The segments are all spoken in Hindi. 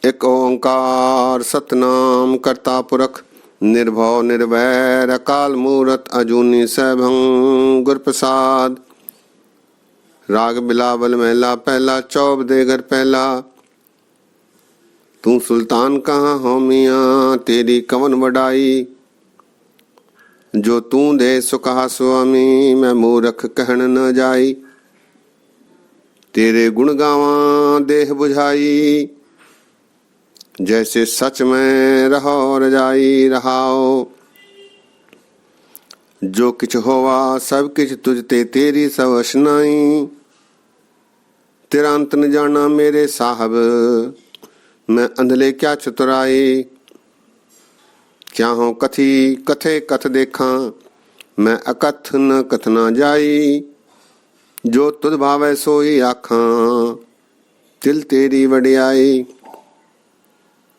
एक ओंकार सतनाम करता पुरख निर्भव निर्वैर अकाल मूरत अजूनी सैभं गुर प्रसाद। राग बिलावल महला पहला चौब दे घर पहला। तू सुल्तान कहाँ हो मियाँ तेरी कवन वडाई, जो तू दे सो कहा स्वामी मैं मूरख कहन न जाई। तेरे गुण गावा देह बुझाई, जैसे सच में रहो रजाई रहाओ। जो किछ होवा सब किछ तुझते तेरी सवशनाई, तेरा अंत न जाना मेरे साहब मैं अंधले क्या चतुराई। क्या हो कथी कथे कथ देखा मैं अकथ न कथना जाई। जो तुझ भावै सोई आखा तिल तेरी वडियाई।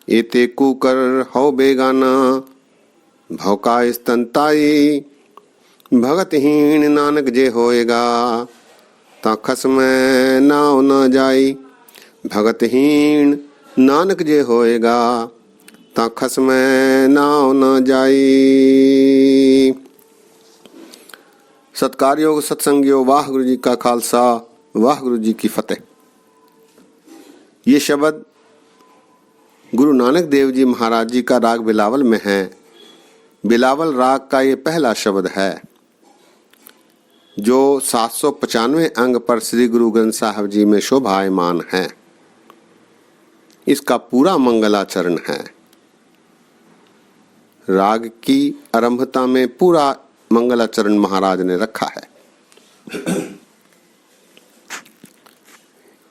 एते कुकर हो बेगाना भौका स्तंताई। भगतहीन नानक जे होएगा ता खस में नाव न जाई। भगतहीन नानक जे होएगा ता खस में नाव न जाई। सत्कार योग सत्संग योग वाहगुरु जी का खालसा वाहगुरु जी की फतेह। ये शब्द गुरु नानक देव जी महाराज जी का राग बिलावल में है। बिलावल राग का ये पहला शब्द है जो 795 अंग पर श्री गुरु ग्रंथ साहब जी में शोभायमान है। इसका पूरा मंगलाचरण है। राग की आरंभता में पूरा मंगलाचरण महाराज ने रखा है।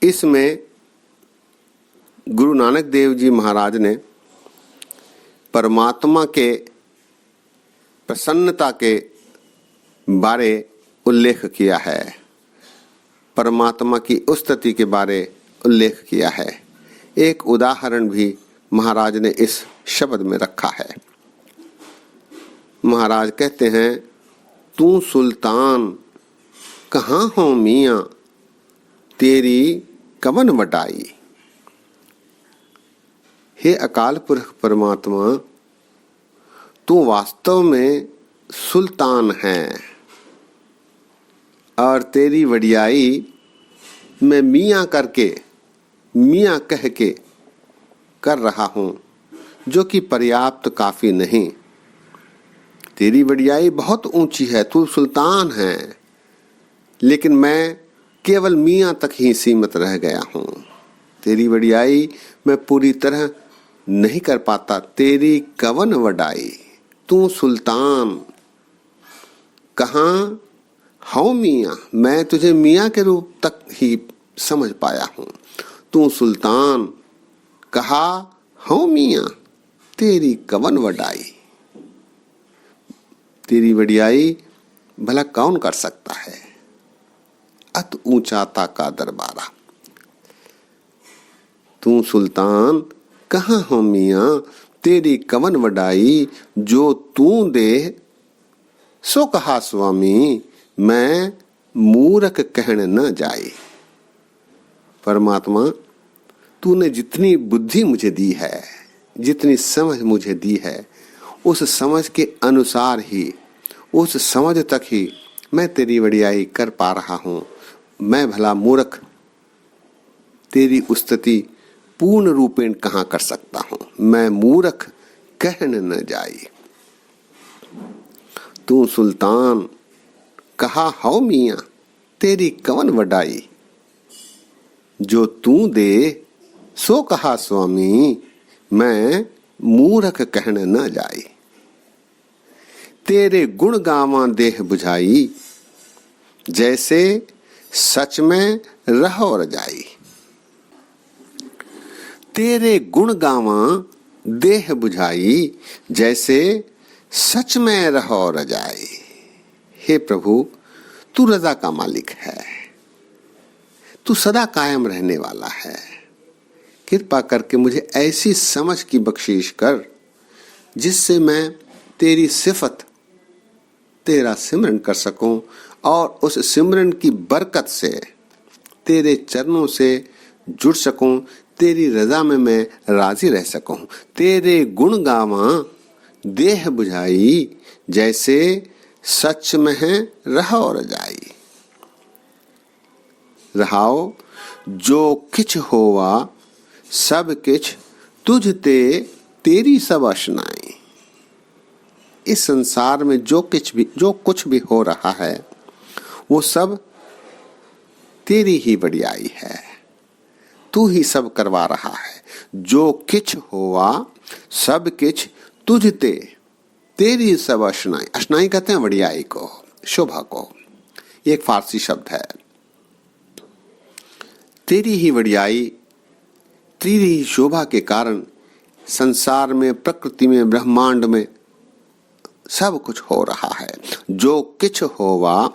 इसमें गुरु नानक देव जी महाराज ने परमात्मा के प्रसन्नता के बारे उल्लेख किया है। परमात्मा की स्तुति के बारे उल्लेख किया है। एक उदाहरण भी महाराज ने इस शब्द में रखा है। महाराज कहते हैं तू सुल्तान कहाँ हो मियाँ तेरी कवन वटाई। हे अकाल पुरख परमात्मा तू वास्तव में सुल्तान है और तेरी वडियाई मैं मियाँ करके मियाँ कह के कर रहा हूँ, जो कि पर्याप्त काफी नहीं। तेरी वडियाई बहुत ऊंची है, तू सुल्तान है, लेकिन मैं केवल मियाँ तक ही सीमित रह गया हूँ। तेरी वडियाई मैं पूरी तरह नहीं कर पाता। तेरी कवन वडाई तू सुल्तान कहाँ हो मियाँ, मैं तुझे मियाँ के रूप तक ही समझ पाया हूँ। तू सुल्तान कहा हो मियाँ तेरी कवन वडाई। तेरी वडियाई भला कौन कर सकता है। अत ऊंचाता का दरबारा। तू सुल्तान कहाँ हो मियाँ तेरी कवन वडाई। जो तू दे सो कहा स्वामी मैं मूरख कहन न जाई। परमात्मा तूने जितनी बुद्धि मुझे दी है, जितनी समझ मुझे दी है, उस समझ के अनुसार ही, उस समझ तक ही मैं तेरी वडियाई कर पा रहा हूँ। मैं भला मूर्ख तेरी स्तुति पूर्ण रूपेण कहाँ कर सकता हूँ। मैं मूर्ख कहन न जाई। तू सुल्तान कहा हो मियाँ तेरी कवन वडाई। जो तू दे सो कहा स्वामी मैं मूर्ख कहन न जाई। तेरे गुण गावा देह बुझाई, जैसे सच में रहो रजाई। तेरे गुण गावा देह बुझाई, जैसे सच में रहो रजाई। हे प्रभु तू रजा का मालिक है, तू सदा कायम रहने वाला है। कृपा करके मुझे ऐसी समझ की बख्शीश कर जिससे मैं तेरी सिफत तेरा सिमरन कर सकूं और उस सिमरन की बरकत से तेरे चरणों से जुड़ सकूं तेरी रजा में मैं राजी रह सकूं। तेरे गुण गावा देह बुझाई, जैसे सच में है रहो रजाई। रहाओ जो किछ होवा सब किछ तुझ ते तेरी सब अशनाई। इस संसार में जो कुछ भी हो रहा है वो सब तेरी ही बढ़ियाई है। तू ही सब करवा रहा है। जो किछ होवा सब किछ तुझ ते तेरी सब अशनाई। अशनाई कहते हैं बढ़ियाई को, शोभा को। ये एक फारसी शब्द है। तेरी ही बढ़ियाई, तेरी ही शोभा के कारण संसार में, प्रकृति में, ब्रह्मांड में सब कुछ हो रहा है। जो किछ होवा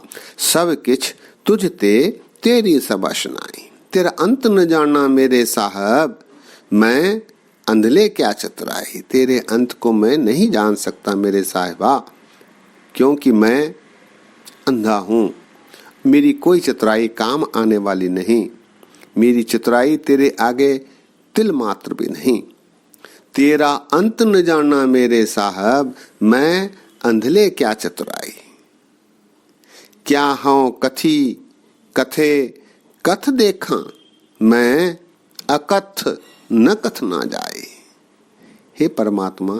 सब किछ तुझ ते तेरी सब अशनाई। तेरा अंत न जाना मेरे साहब, मैं अंधले क्या चतुराई। तेरे अंत को मैं नहीं जान सकता मेरे साहिबा, क्योंकि मैं अंधा हूं। मेरी कोई चतुराई काम आने वाली नहीं। मेरी चतुराई तेरे आगे तिल मात्र भी नहीं। तेरा अंत न जाना मेरे साहब, मैं अंधले क्या चतुराई। क्या हूं कथी कथे कथ देखा, मैं अकथ न कथ ना जाए। हे परमात्मा,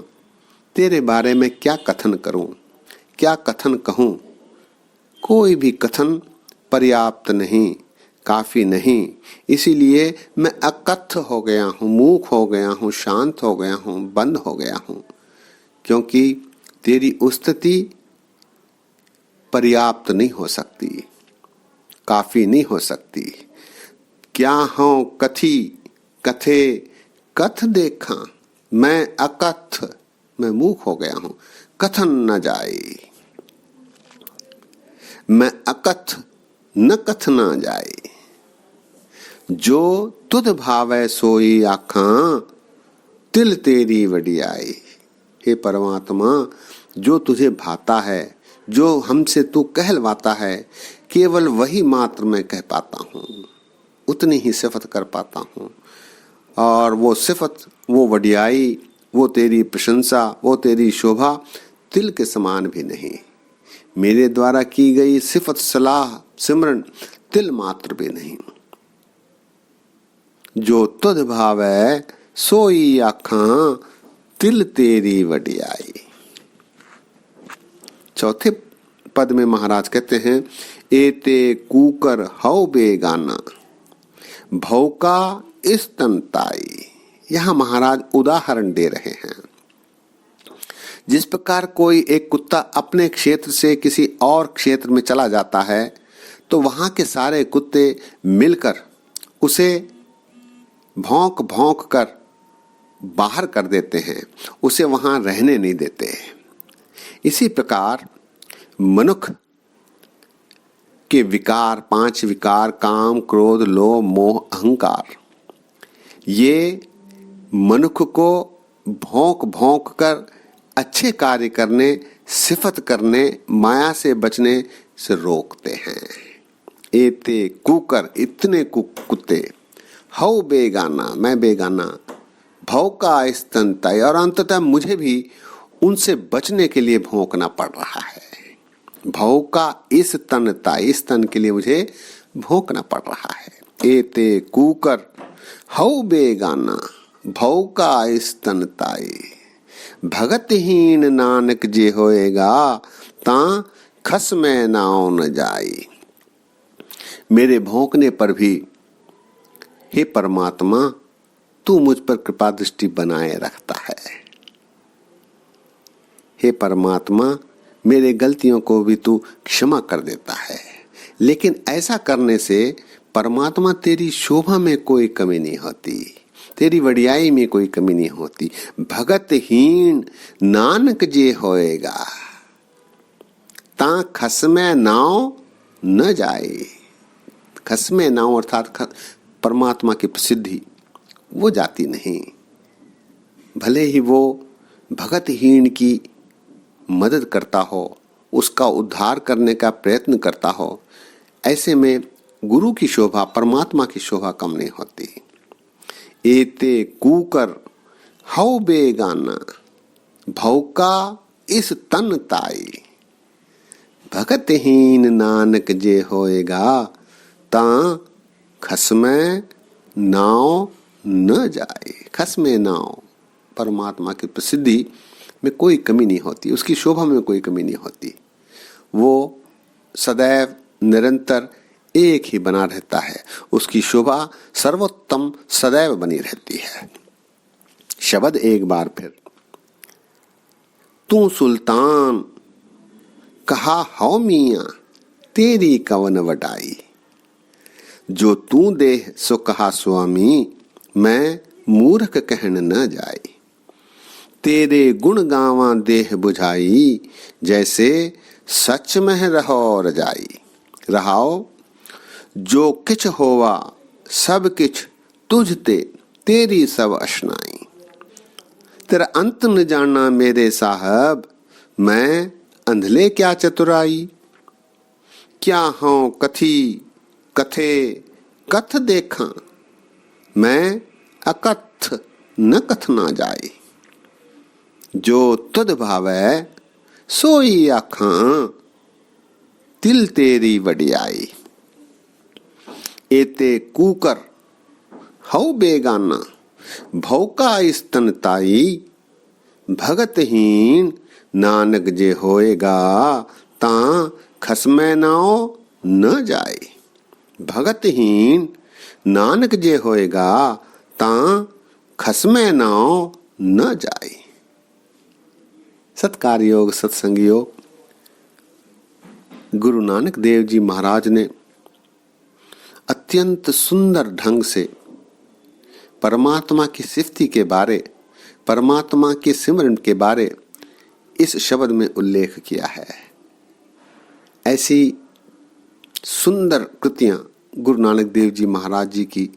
तेरे बारे में क्या कथन करूं, क्या कथन कहूं। कोई भी कथन पर्याप्त नहीं, काफी नहीं। इसीलिए मैं अकथ हो गया हूं, मूक हो गया हूं, शांत हो गया हूं, बंद हो गया हूं, क्योंकि तेरी उस्तति पर्याप्त नहीं हो सकती, काफी नहीं हो सकती। क्या हूं कथी कथे कथ देखा, मैं अकथ, मैं मूक हो गया हूं, कथन न जाए। मैं अकथ न कथ ना जाए। जो तुध भावै सोई आखां, तिल तेरी वडियाई। हे परमात्मा, जो तुझे भाता है, जो हमसे तू कहलवाता है, केवल वही मात्र मैं कह पाता हूँ, उतनी ही सिफत कर पाता हूँ। और वो सिफत, वो वडियाई, वो तेरी प्रशंसा, वो तेरी शोभा तिल के समान भी नहीं। मेरे द्वारा की गई सिफत, सलाह, सिमरन तिल मात्र भी नहीं। जो तुध भावै सोई आखां, तिल तेरी वडियाई। चौथे पद में महाराज कहते हैं, एते कूकर हौ बेगाना, भौका स्तनताई। यहां महाराज उदाहरण दे रहे हैं। जिस प्रकार कोई एक कुत्ता अपने क्षेत्र से किसी और क्षेत्र में चला जाता है, तो वहां के सारे कुत्ते मिलकर उसे भौंक भौंक कर बाहर कर देते हैं, उसे वहां रहने नहीं देते। इसी प्रकार मनुष्य के विकार, 5 विकार, काम, क्रोध, लोभ, मोह, अहंकार, ये मनुष्य को भौंक भौंक कर अच्छे कार्य करने, सिफत करने, माया से बचने से रोकते हैं। एते कुकर, इतने कुत्ते, हौ बेगाना, मैं बेगाना, भौका स्तनताई, और अंततः मुझे भी उनसे बचने के लिए भौंकना पड़ रहा है। भौका स्तनताई, स्तन के लिए मुझे भौंकना पड़ रहा है। एते कुकर हौ बेगाना, भौका स्तनताई। भगतहीन नानक जे होएगा, ता खस में नाव न जाई। मेरे भौंकने पर भी हे परमात्मा, तू मुझ पर कृपा दृष्टि बनाए रखता है। हे परमात्मा, मेरे गलतियों को भी तू क्षमा कर देता है। लेकिन ऐसा करने से परमात्मा तेरी शोभा में कोई कमी नहीं होती, तेरी वडियाई में कोई कमी नहीं होती। भगतहीन नानक जे होएगा, ता खसमे नाव न जाए। खसमे नाव अर्थात परमात्मा की प्रसिद्धि वो जाती नहीं। भले ही वो भगतहीन की मदद करता हो, उसका उद्धार करने का प्रयत्न करता हो, ऐसे में गुरु की शोभा, परमात्मा की शोभा कम नहीं होती। एते कूकर हौ बेगाना, भौका इस तन ताई। भगतहीन नानक जे होएगा, तां खसमें नाव न जाए। खसमें नाव, परमात्मा की प्रसिद्धि में कोई कमी नहीं होती, उसकी शोभा में कोई कमी नहीं होती। वो सदैव निरंतर एक ही बना रहता है, उसकी शोभा सर्वोत्तम सदैव बनी रहती है। शब्द एक बार फिर। तू सुल्तान कहा हौ मियां, तेरी कवन वटाई। जो तू देह सो कहा स्वामी, मैं मूर्ख कहन न जाई। तेरे गुण गावा देह बुझाई, जैसे सच में रहो रजाई। रहाओ जो किछ होवा सब किछ तुझते, तेरी सब अशनाई। तेरा अंत न जाना मेरे साहब, मैं अंधले क्या चतुराई। क्या हों कथी कथे कथ देखा, मैं अकथ न कथना जाए। जो तुध भावै सोई आखां, तिल तेरी वडियाई। एते कूकर हौ बेगाना, भौका स्तन ताई। भगतहीन नानक जे होएगा, तां खसमै नाव न जाए। भगतहीन नानक जे होएगा, तां खसमै नाव न जाए। सत्कार योग, सत्संग योग। गुरु नानक देव जी महाराज ने अत्यंत सुंदर ढंग से परमात्मा की सिफती के बारे, परमात्मा के सिमरन के बारे इस शब्द में उल्लेख किया है। ऐसी सुंदर कृतियां गुरु नानक देव जी महाराज जी की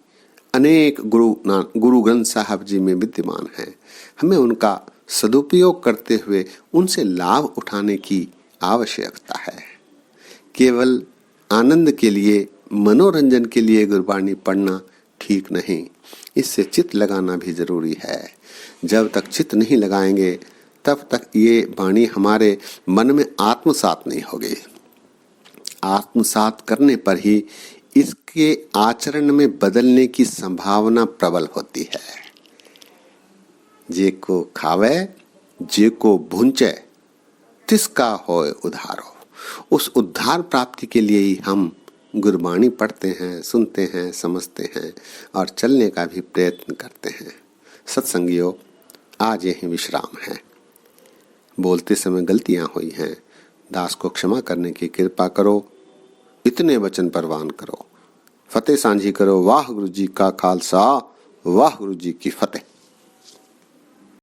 अनेक गुरु ग्रंथ साहब जी में विद्यमान हैं। हमें उनका सदुपयोग करते हुए उनसे लाभ उठाने की आवश्यकता है। केवल आनंद के लिए, मनोरंजन के लिए गुरबाणी पढ़ना ठीक नहीं, इससे चित्त लगाना भी जरूरी है। जब तक चित्त नहीं लगाएंगे तब तक ये वाणी हमारे मन में आत्मसात नहीं होगी। आत्मसात करने पर ही इसके आचरण में बदलने की संभावना प्रबल होती है। जे को खावे जे को भूंचे, तिसका होए उद्धारो। उस उद्धार प्राप्ति के लिए ही हम गुरबाणी पढ़ते हैं, सुनते हैं, समझते हैं और चलने का भी प्रयत्न करते हैं। सत्संगियों, आज यही विश्राम है। बोलते समय गलतियां हुई हैं, दास को क्षमा करने की कृपा करो। इतने वचन परवान करो। फतेह सांझी करो। वाह गुरु जी का खालसा, वाह गुरु जी की फतेह।